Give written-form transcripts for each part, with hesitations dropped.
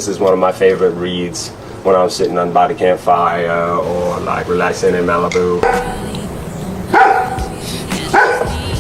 This is one of my favorite reads when I'm sitting on by the campfire or like relaxing in Malibu.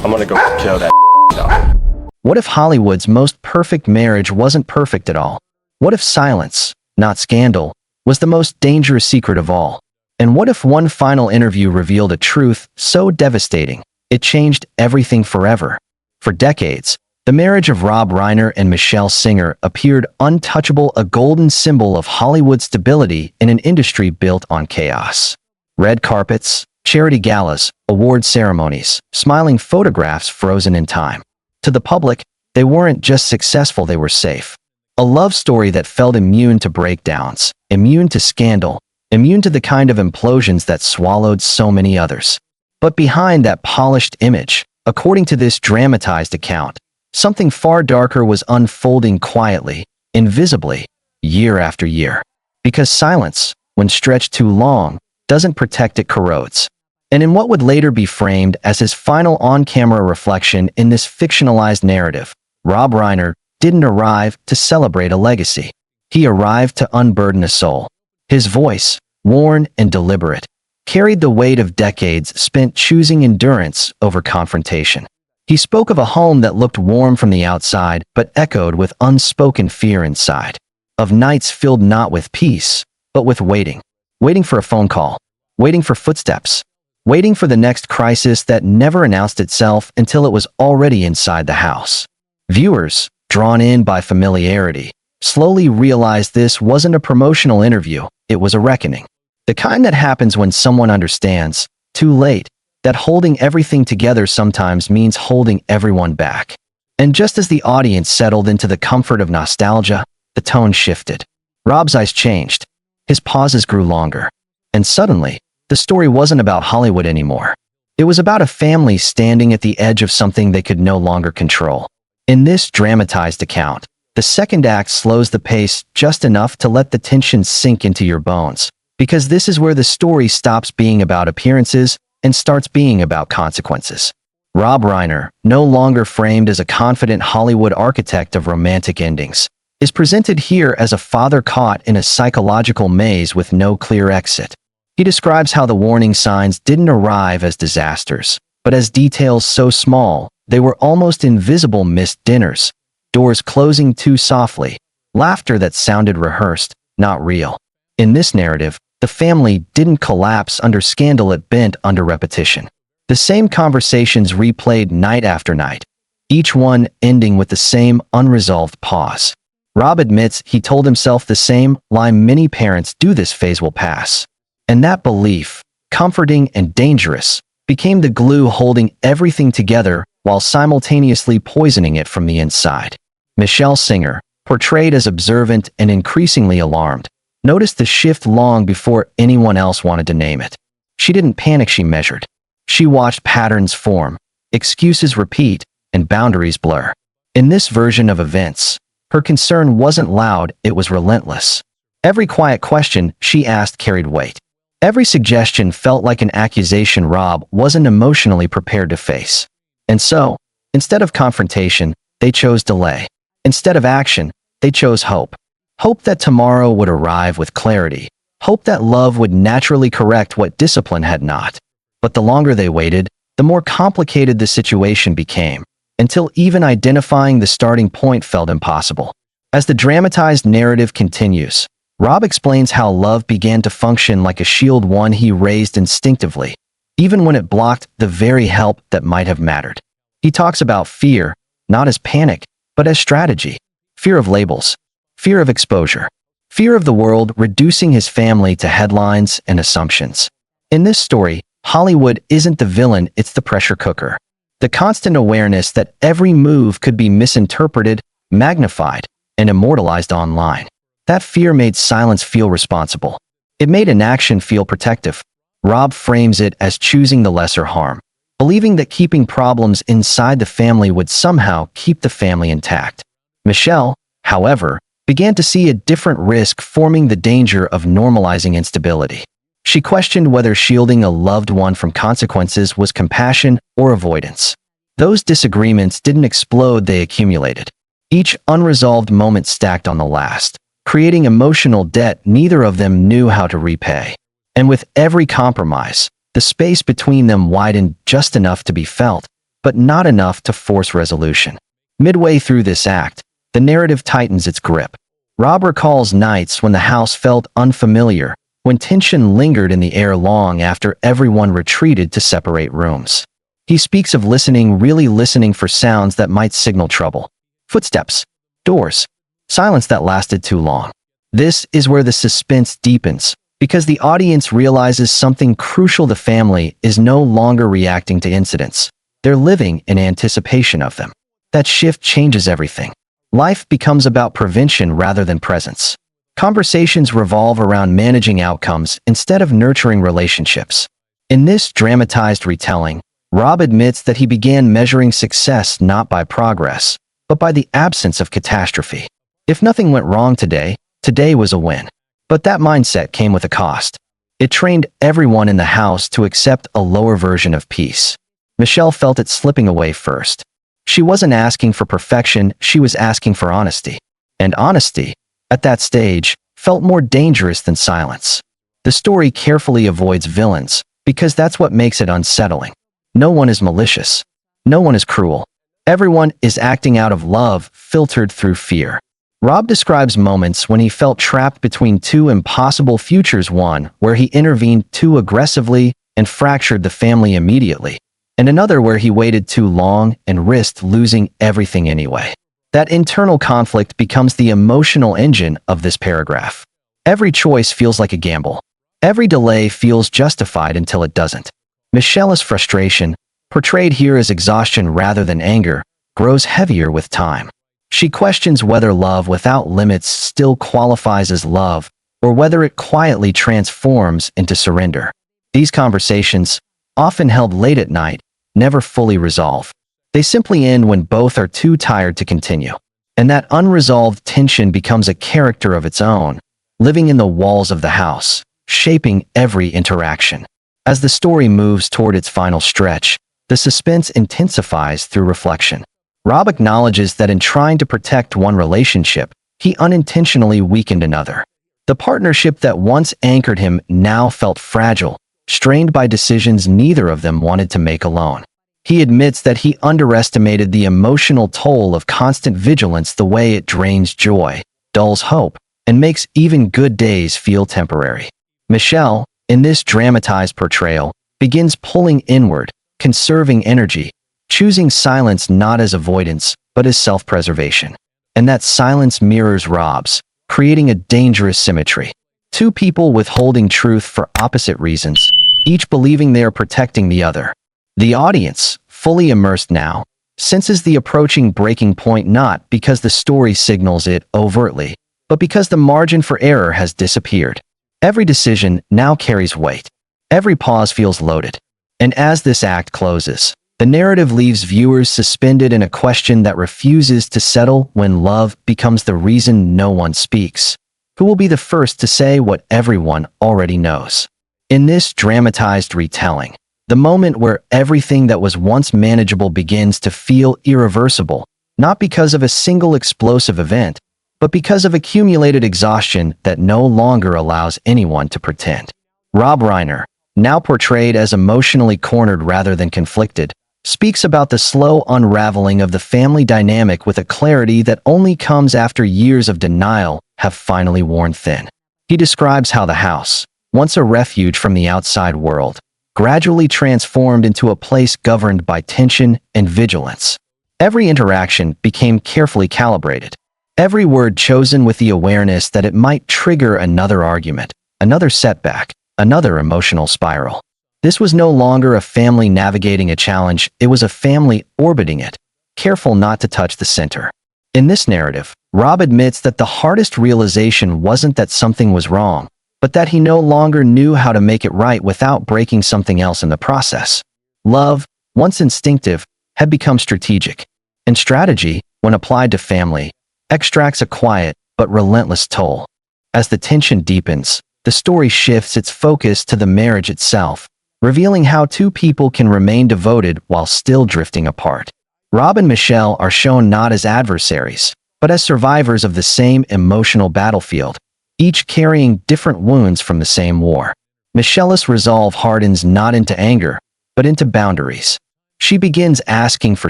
I'm gonna go kill that dog. What if Hollywood's most perfect marriage wasn't perfect at all? What if silence, not scandal, was the most dangerous secret of all? And what if one final interview revealed a truth so devastating, it changed everything forever? For decades, the marriage of Rob Reiner and Michelle Singer appeared untouchable, a golden symbol of Hollywood stability in an industry built on chaos. Red carpets, charity galas, award ceremonies, smiling photographs frozen in time. To the public, they weren't just successful, they were safe. A love story that felt immune to breakdowns, immune to scandal, immune to the kind of implosions that swallowed so many others. But behind that polished image, according to this dramatized account, something far darker was unfolding quietly, invisibly, year after year. Because silence, when stretched too long, doesn't protect, it corrodes. And in what would later be framed as his final on-camera reflection in this fictionalized narrative, Rob Reiner didn't arrive to celebrate a legacy. He arrived to unburden a soul. His voice, worn and deliberate, carried the weight of decades spent choosing endurance over confrontation. He spoke of a home that looked warm from the outside but echoed with unspoken fear inside. Of nights filled not with peace, but with waiting. Waiting for a phone call. Waiting for footsteps. Waiting for the next crisis that never announced itself until it was already inside the house. Viewers, drawn in by familiarity, slowly realized this wasn't a promotional interview, it was a reckoning. The kind that happens when someone understands, too late, that holding everything together sometimes means holding everyone back. And just as the audience settled into the comfort of nostalgia, the tone shifted. Rob's eyes changed. His pauses grew longer. And suddenly, the story wasn't about Hollywood anymore. It was about a family standing at the edge of something they could no longer control. In this dramatized account, the second act slows the pace just enough to let the tension sink into your bones. Because this is where the story stops being about appearances and starts being about consequences. Rob Reiner, no longer framed as a confident Hollywood architect of romantic endings, is presented here as a father caught in a psychological maze with no clear exit. He describes how the warning signs didn't arrive as disasters, but as details so small, they were almost invisible: missed dinners, doors closing too softly, laughter that sounded rehearsed, not real. In this narrative, the family didn't collapse under scandal, it bent under repetition. The same conversations replayed night after night, each one ending with the same unresolved pause. Rob admits he told himself the same line: many parents do, this phase will pass. And that belief, comforting and dangerous, became the glue holding everything together while simultaneously poisoning it from the inside. Michelle Singer, portrayed as observant and increasingly alarmed, noticed the shift long before anyone else wanted to name it. She didn't panic, she measured. She watched patterns form, excuses repeat, and boundaries blur. In this version of events, her concern wasn't loud, it was relentless. Every quiet question she asked carried weight. Every suggestion felt like an accusation Rob wasn't emotionally prepared to face. And so, instead of confrontation, they chose delay. Instead of action, they chose hope. Hope that tomorrow would arrive with clarity. Hope that love would naturally correct what discipline had not. But the longer they waited, the more complicated the situation became, until even identifying the starting point felt impossible. As the dramatized narrative continues, Rob explains how love began to function like a shield, one he raised instinctively, even when it blocked the very help that might have mattered. He talks about fear, not as panic, but as strategy. Fear of labels. Fear of exposure. Fear of the world reducing his family to headlines and assumptions. In this story, Hollywood isn't the villain, it's the pressure cooker. The constant awareness that every move could be misinterpreted, magnified, and immortalized online. That fear made silence feel responsible. It made inaction feel protective. Rob frames it as choosing the lesser harm, believing that keeping problems inside the family would somehow keep the family intact. Michelle, however, began to see a different risk forming: the danger of normalizing instability. She questioned whether shielding a loved one from consequences was compassion or avoidance. Those disagreements didn't explode, they accumulated. Each unresolved moment stacked on the last, creating emotional debt neither of them knew how to repay. And with every compromise, the space between them widened just enough to be felt, but not enough to force resolution. Midway through this act, the narrative tightens its grip. Rob recalls nights when the house felt unfamiliar, when tension lingered in the air long after everyone retreated to separate rooms. He speaks of listening, really listening for sounds that might signal trouble. Footsteps, doors, silence that lasted too long. This is where the suspense deepens, because the audience realizes something crucial: the family is no longer reacting to incidents. They're living in anticipation of them. That shift changes everything. Life becomes about prevention rather than presence. Conversations revolve around managing outcomes instead of nurturing relationships. In this dramatized retelling, Rob admits that he began measuring success not by progress, but by the absence of catastrophe. If nothing went wrong today, today was a win. But that mindset came with a cost. It trained everyone in the house to accept a lower version of peace. Michelle felt it slipping away first. She wasn't asking for perfection, she was asking for honesty. And honesty, at that stage, felt more dangerous than silence. The story carefully avoids villains, because that's what makes it unsettling. No one is malicious. No one is cruel. Everyone is acting out of love, filtered through fear. Rob describes moments when he felt trapped between two impossible futures: one where he intervened too aggressively and fractured the family immediately, and another where he waited too long and risked losing everything anyway. That internal conflict becomes the emotional engine of this paragraph. Every choice feels like a gamble. Every delay feels justified until it doesn't. Michelle's frustration, portrayed here as exhaustion rather than anger, grows heavier with time. She questions whether love without limits still qualifies as love, or whether it quietly transforms into surrender. These conversations, often held late at night, never fully resolve. They simply end when both are too tired to continue. And that unresolved tension becomes a character of its own, living in the walls of the house, shaping every interaction. As the story moves toward its final stretch, the suspense intensifies through reflection. Rob acknowledges that in trying to protect one relationship, he unintentionally weakened another. The partnership that once anchored him now felt fragile, strained by decisions neither of them wanted to make alone. He admits that he underestimated the emotional toll of constant vigilance, the way it drains joy, dulls hope, and makes even good days feel temporary. Michelle, in this dramatized portrayal, begins pulling inward, conserving energy, choosing silence not as avoidance, but as self-preservation. And that silence mirrors Rob's, creating a dangerous symmetry. Two people withholding truth for opposite reasons, each believing they are protecting the other. The audience, fully immersed now, senses the approaching breaking point, not because the story signals it overtly, but because the margin for error has disappeared. Every decision now carries weight. Every pause feels loaded. And as this act closes, the narrative leaves viewers suspended in a question that refuses to settle: when love becomes the reason no one speaks, who will be the first to say what everyone already knows? In this dramatized retelling, the moment where everything that was once manageable begins to feel irreversible, not because of a single explosive event, but because of accumulated exhaustion that no longer allows anyone to pretend. Rob Reiner, now portrayed as emotionally cornered rather than conflicted, speaks about the slow unraveling of the family dynamic with a clarity that only comes after years of denial have finally worn thin. He describes how the house, once a refuge from the outside world, gradually transformed into a place governed by tension and vigilance. Every interaction became carefully calibrated, every word chosen with the awareness that it might trigger another argument, another setback, another emotional spiral. This was no longer a family navigating a challenge, it was a family orbiting it, careful not to touch the center. In this narrative, Rob admits that the hardest realization wasn't that something was wrong, but that he no longer knew how to make it right without breaking something else in the process. Love, once instinctive, had become strategic. And strategy, when applied to family, extracts a quiet but relentless toll. As the tension deepens, the story shifts its focus to the marriage itself, revealing how two people can remain devoted while still drifting apart. Rob and Michelle are shown not as adversaries, but as survivors of the same emotional battlefield, each carrying different wounds from the same war. Michelle's resolve hardens not into anger, but into boundaries. She begins asking for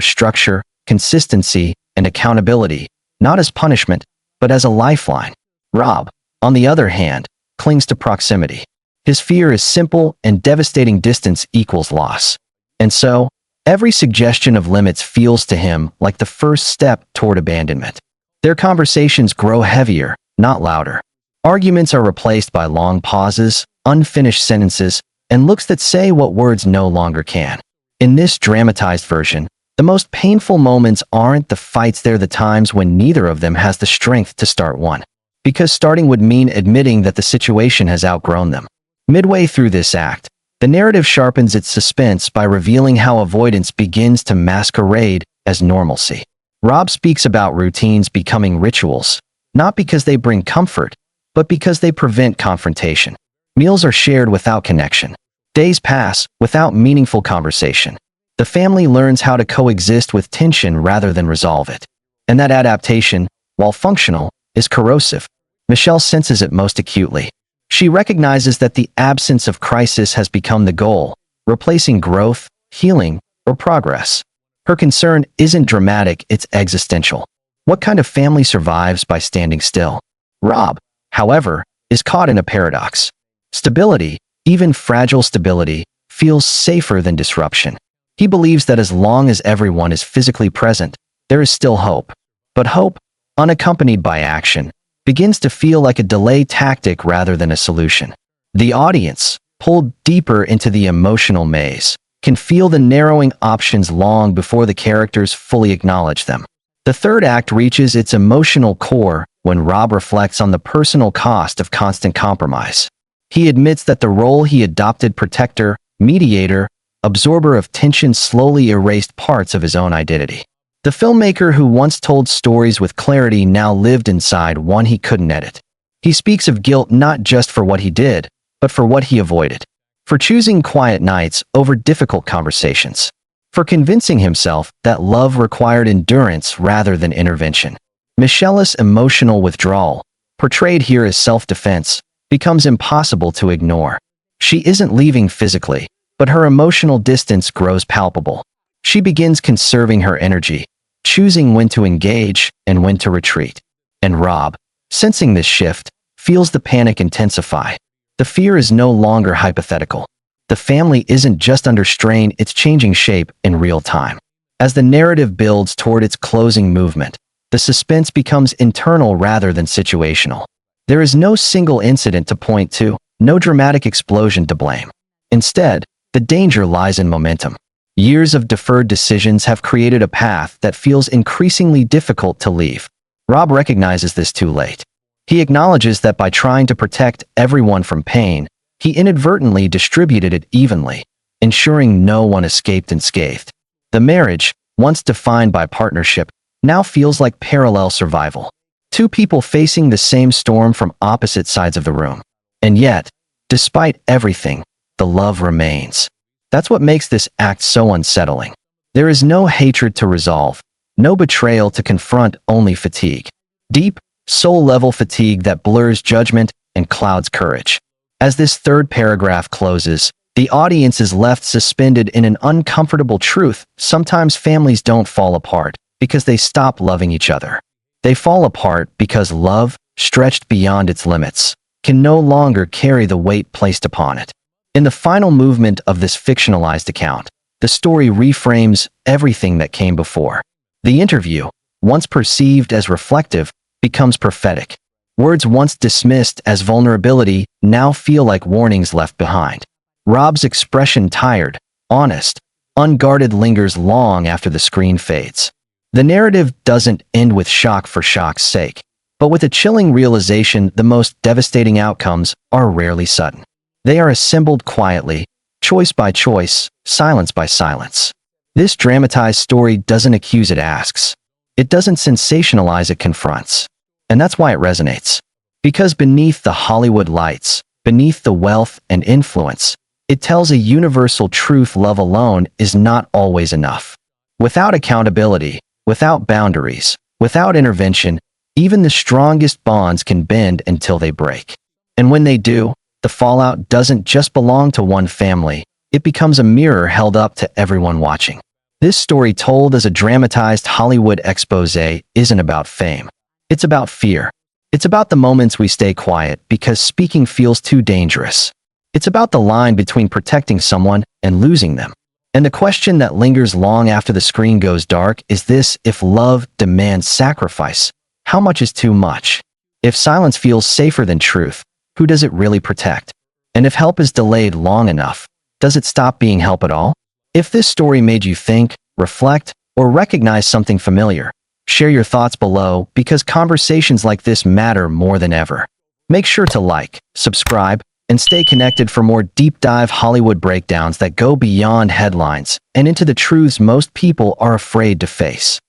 structure, consistency, and accountability, not as punishment, but as a lifeline. Rob, on the other hand, clings to proximity. His fear is simple and devastating: distance equals loss. And so, every suggestion of limits feels to him like the first step toward abandonment. Their conversations grow heavier, not louder. Arguments are replaced by long pauses, unfinished sentences, and looks that say what words no longer can. In this dramatized version, the most painful moments aren't the fights, they're the times when neither of them has the strength to start one. Because starting would mean admitting that the situation has outgrown them. Midway through this act, the narrative sharpens its suspense by revealing how avoidance begins to masquerade as normalcy. Rob speaks about routines becoming rituals, not because they bring comfort, but because they prevent confrontation. Meals are shared without connection. Days pass without meaningful conversation. The family learns how to coexist with tension rather than resolve it. And that adaptation, while functional, is corrosive. Michelle senses it most acutely. She recognizes that the absence of crisis has become the goal, replacing growth, healing, or progress. Her concern isn't dramatic, it's existential. What kind of family survives by standing still? Rob, however, is caught in a paradox. Stability, even fragile stability, feels safer than disruption. He believes that as long as everyone is physically present, there is still hope. But hope, unaccompanied by action, begins to feel like a delay tactic rather than a solution. The audience, pulled deeper into the emotional maze, can feel the narrowing options long before the characters fully acknowledge them. The third act reaches its emotional core when Rob reflects on the personal cost of constant compromise. He admits that the role he adopted, protector, mediator, absorber of tension, slowly erased parts of his own identity. The filmmaker who once told stories with clarity now lived inside one he couldn't edit. He speaks of guilt not just for what he did, but for what he avoided. For choosing quiet nights over difficult conversations. For convincing himself that love required endurance rather than intervention. Michelle's emotional withdrawal, portrayed here as self-defense, becomes impossible to ignore. She isn't leaving physically, but her emotional distance grows palpable. She begins conserving her energy, choosing when to engage and when to retreat. And Rob, sensing this shift, feels the panic intensify. The fear is no longer hypothetical. The family isn't just under strain, it's changing shape in real time. As the narrative builds toward its closing movement, the suspense becomes internal rather than situational. There is no single incident to point to, no dramatic explosion to blame. Instead, the danger lies in momentum. Years of deferred decisions have created a path that feels increasingly difficult to leave. Rob recognizes this too late. He acknowledges that by trying to protect everyone from pain, he inadvertently distributed it evenly, ensuring no one escaped unscathed. The marriage, once defined by partnership, now feels like parallel survival. Two people facing the same storm from opposite sides of the room. And yet, despite everything, the love remains. That's what makes this act so unsettling. There is no hatred to resolve, no betrayal to confront, only fatigue. Deep, soul-level fatigue that blurs judgment and clouds courage. As this third paragraph closes, the audience is left suspended in an uncomfortable truth. Sometimes families don't fall apart because they stop loving each other. They fall apart because love, stretched beyond its limits, can no longer carry the weight placed upon it. In the final movement of this fictionalized account, the story reframes everything that came before. The interview, once perceived as reflective, becomes prophetic. Words once dismissed as vulnerability now feel like warnings left behind. Rob's expression, tired, honest, unguarded, lingers long after the screen fades. The narrative doesn't end with shock for shock's sake, but with a chilling realization: the most devastating outcomes are rarely sudden. They are assembled quietly, choice by choice, silence by silence. This dramatized story doesn't accuse, it asks. It doesn't sensationalize, it confronts. And that's why it resonates. Because beneath the Hollywood lights, beneath the wealth and influence, it tells a universal truth: love alone is not always enough. Without accountability, without boundaries, Without intervention, even the strongest bonds can bend until they break. And when they do, the fallout doesn't just belong to one family, it becomes a mirror held up to everyone watching. This story, told as a dramatized Hollywood exposé, isn't about fame. It's about fear. It's about the moments we stay quiet because speaking feels too dangerous. It's about the line between protecting someone and losing them. And the question that lingers long after the screen goes dark is this: if love demands sacrifice, how much is too much? If silence feels safer than truth, who does it really protect? And if help is delayed long enough, does it stop being help at all? If this story made you think, reflect, or recognize something familiar, share your thoughts below, because conversations like this matter more than ever. Make sure to like, subscribe, and stay connected for more deep dive Hollywood breakdowns that go beyond headlines and into the truths most people are afraid to face.